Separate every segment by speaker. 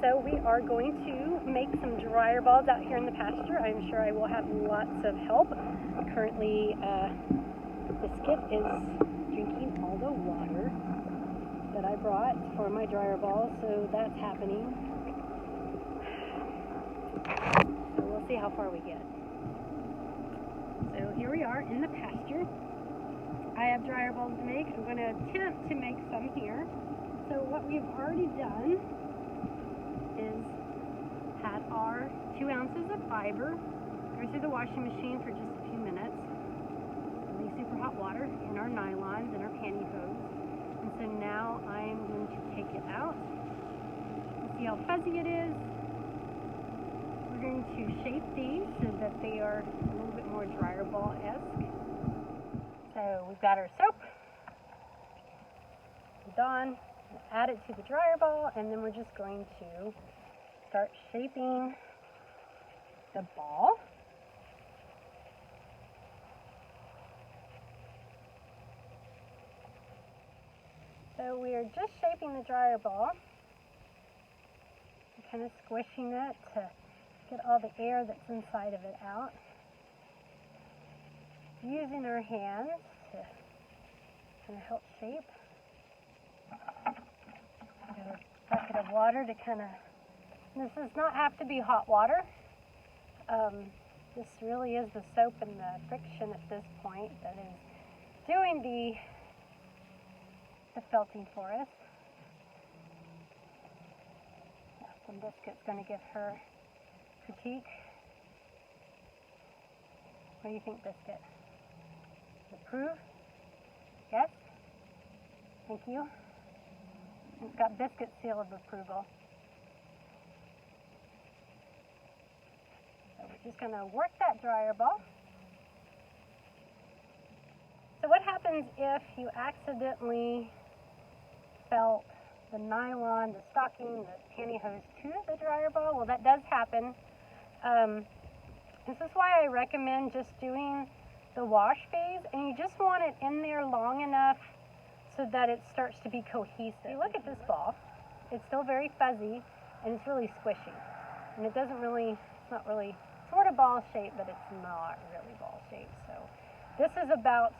Speaker 1: So we are going to make some dryer balls out here in the pasture. I'm sure I will have lots of help. Currently, Biscuit is drinking all the water that I brought for my dryer balls, so that's happening. So we'll see how far we get. So here we are in the pasture. I have dryer balls to make. I'm going to attempt to make some here. So what we've already done is had our 2 ounces of fiber go through the washing machine for just a few minutes. Really super hot water in our nylons and our pantyhose. And so now I'm going to take it out. See how fuzzy it is. We're going to shape these so that they are a little bit more dryer ball-esque. So we've got our soap. Done. Add it to the dryer ball, and then we're just going to start shaping the ball. So we are just shaping the dryer ball, kind of squishing it to get all the air that's inside of it out. Using our hands to kind of help shape. Got a bucket of water to kind of, this does not have to be hot water. This really is the soap and the friction at this point that is doing the felting for us. And Biscuit's going to give her critique. What do you think, Biscuit? Approve? Yes? Thank you. It's got Biscuit's seal of approval. So we're just going to work that dryer ball. So what happens if you accidentally felt the nylon, the stocking, the pantyhose to the dryer ball? Well, that does happen. This is why I recommend just doing the wash phase, and you just want it in there long enough so that it starts to be cohesive. You look at this ball, it's still very fuzzy, and it's really squishy. And it doesn't really, it's not really, sort of ball shape, but it's not really ball shape. So this is about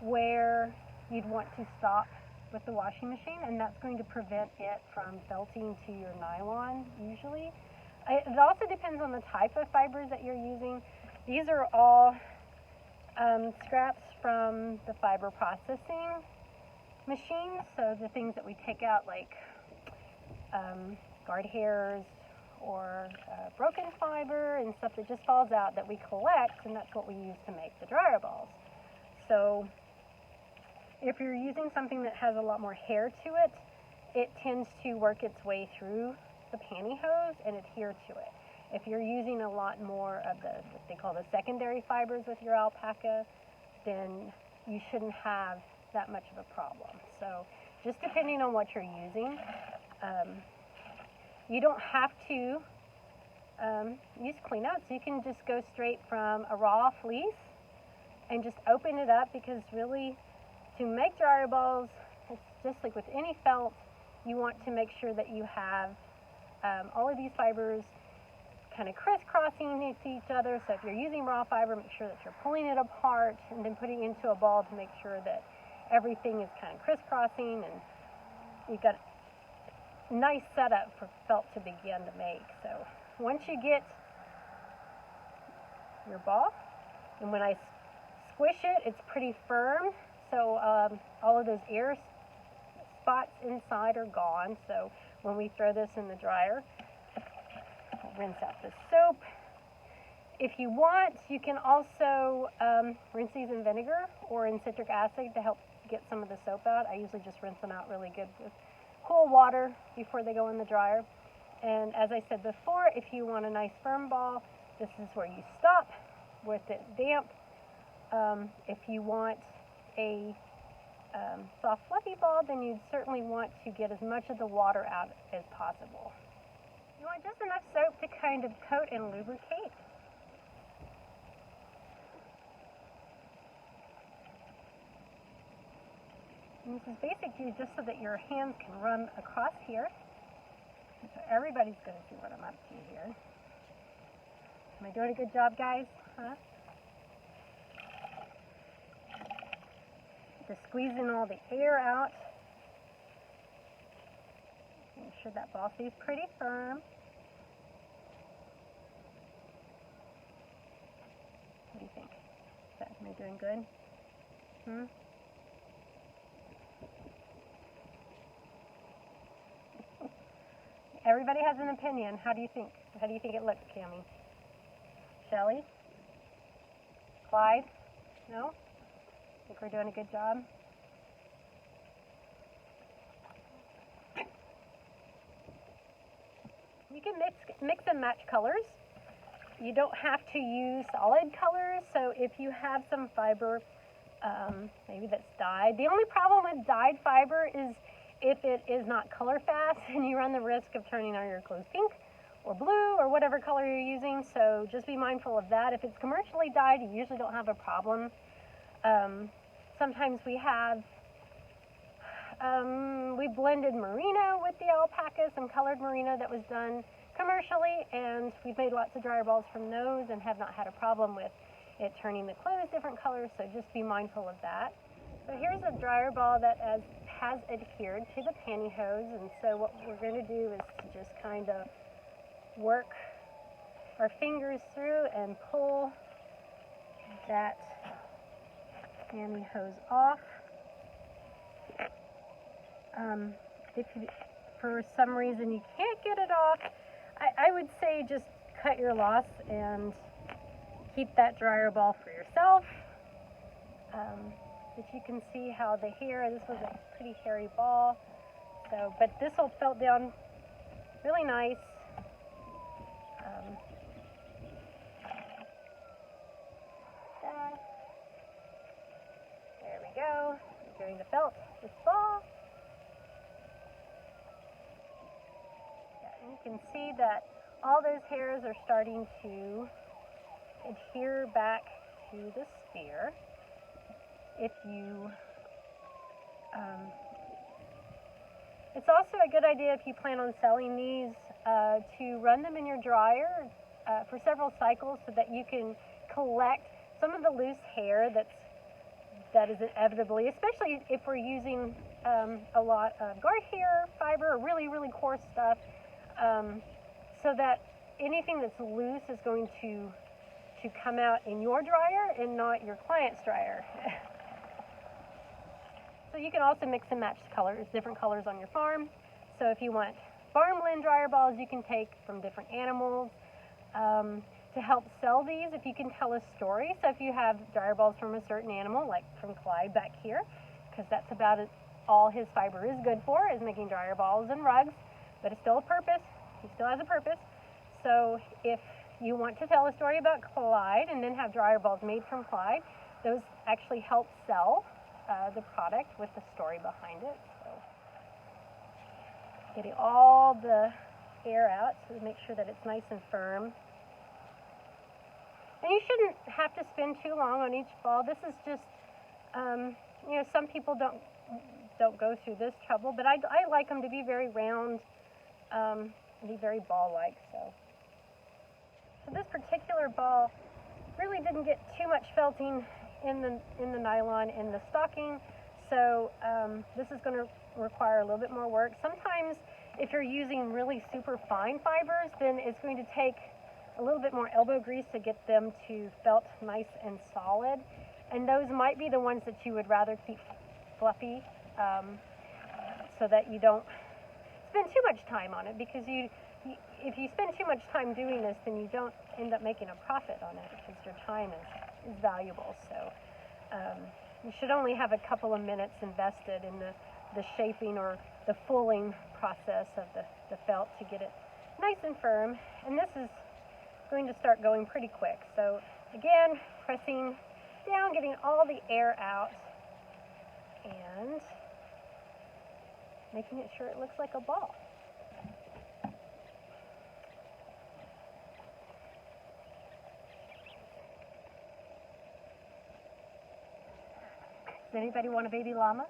Speaker 1: where you'd want to stop with the washing machine, and that's going to prevent it from felting to your nylon usually. It also depends on the type of fibers that you're using. These are all scraps from the fiber processing machines, so the things that we take out, like guard hairs or broken fiber and stuff that just falls out that we collect, and that's what we use to make the dryer balls. So if you're using something that has a lot more hair to it, it tends to work its way through the pantyhose and adhere to it. If you're using a lot more of what they call the secondary fibers with your alpaca, then you shouldn't have that much of a problem. So just depending on what you're using, you don't have to use cleanouts. You can just go straight from a raw fleece and just open it up, because really to make dryer balls, it's just like with any felt, you want to make sure that you have all of these fibers kind of crisscrossing to each other. So if you're using raw fiber, make sure that you're pulling it apart and then putting it into a ball to make sure that everything is kind of crisscrossing, and you've got a nice setup for felt to begin to make. So once you get your ball, and when I squish it, it's pretty firm, so all of those air spots inside are gone. So when we throw this in the dryer, we'll rinse out the soap. If you want, you can also rinse these in vinegar or in citric acid to help get some of the soap out. I usually just rinse them out really good with cool water before they go in the dryer. And as I said before, if you want a nice firm ball, this is where you stop with it damp. If you want a soft fluffy ball, then you'd certainly want to get as much of the water out as possible. You want just enough soap to kind of coat and lubricate. And this is basically just so that your hands can run across here. So everybody's going to see what I'm up to here. Am I doing a good job, guys? Huh? Just squeezing all the air out. Make sure that ball stays pretty firm. What do you think? Am I doing good? Everybody has an opinion. How do you think? How do you think it looks, Cammie? Shelly? Clyde? No? Think we're doing a good job? You can mix and match colors. You don't have to use solid colors, so if you have some fiber, maybe that's dyed. The only problem with dyed fiber is if it is not color fast, and you run the risk of turning all your clothes pink or blue or whatever color you're using, so just be mindful of that. If it's commercially dyed, you usually don't have a problem. Sometimes we have, we blended merino with the alpaca, some colored merino that was done commercially, and we've made lots of dryer balls from those and have not had a problem with it turning the clothes different colors, so just be mindful of that. So here's a dryer ball that has adhered to the pantyhose, and so what we're going to do is to just kind of work our fingers through and pull that pantyhose off. If you, for some reason you can't get it off, I would say just cut your loss and keep that dryer ball for yourself. But you can see how the hair, this was a pretty hairy ball, so, but this will felt down really nice. There we go. I'm going to felt this ball. Yeah, and you can see that all those hairs are starting to adhere back to the sphere. If you, it's also a good idea if you plan on selling these to run them in your dryer for several cycles so that you can collect some of the loose hair that is inevitably, especially if we're using a lot of guard hair, fiber, or really, really coarse stuff, so that anything that's loose is going to come out in your dryer and not your client's dryer. So you can also mix and match colors, different colors on your farm. So if you want farmland dryer balls you can take from different animals. To help sell these, if you can tell a story, so if you have dryer balls from a certain animal, like from Clyde back here, because that's about all his fiber is good for, is making dryer balls and rugs, but it's still a purpose, he still has a purpose. So if you want to tell a story about Clyde and then have dryer balls made from Clyde, those actually help sell the product with the story behind it. So getting all the air out to make sure that it's nice and firm. And you shouldn't have to spend too long on each ball. This is just, you know, some people don't go through this trouble, but I like them to be very round, be very ball-like. So this particular ball really didn't get too much felting in the nylon in the stocking, so this is going to require a little bit more work. Sometimes if you're using really super fine fibers, then it's going to take a little bit more elbow grease to get them to felt nice and solid, and those might be the ones that you would rather keep fluffy, so that you don't spend too much time on it, because if you spend too much time doing this, then you don't end up making a profit on it, because your time is valuable. So you should only have a couple of minutes invested in the shaping or the fulling process of the felt to get it nice and firm. And this is going to start going pretty quick. So again, pressing down, getting all the air out, and making it sure it looks like a ball. Does anybody want a baby llama?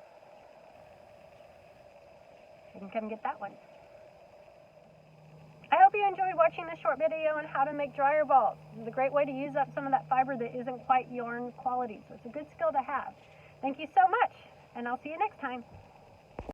Speaker 1: you can come get that one. I hope you enjoyed watching this short video on how to make dryer balls. It's a great way to use up some of that fiber that isn't quite yarn quality, so it's a good skill to have. Thank you so much, and I'll see you next time.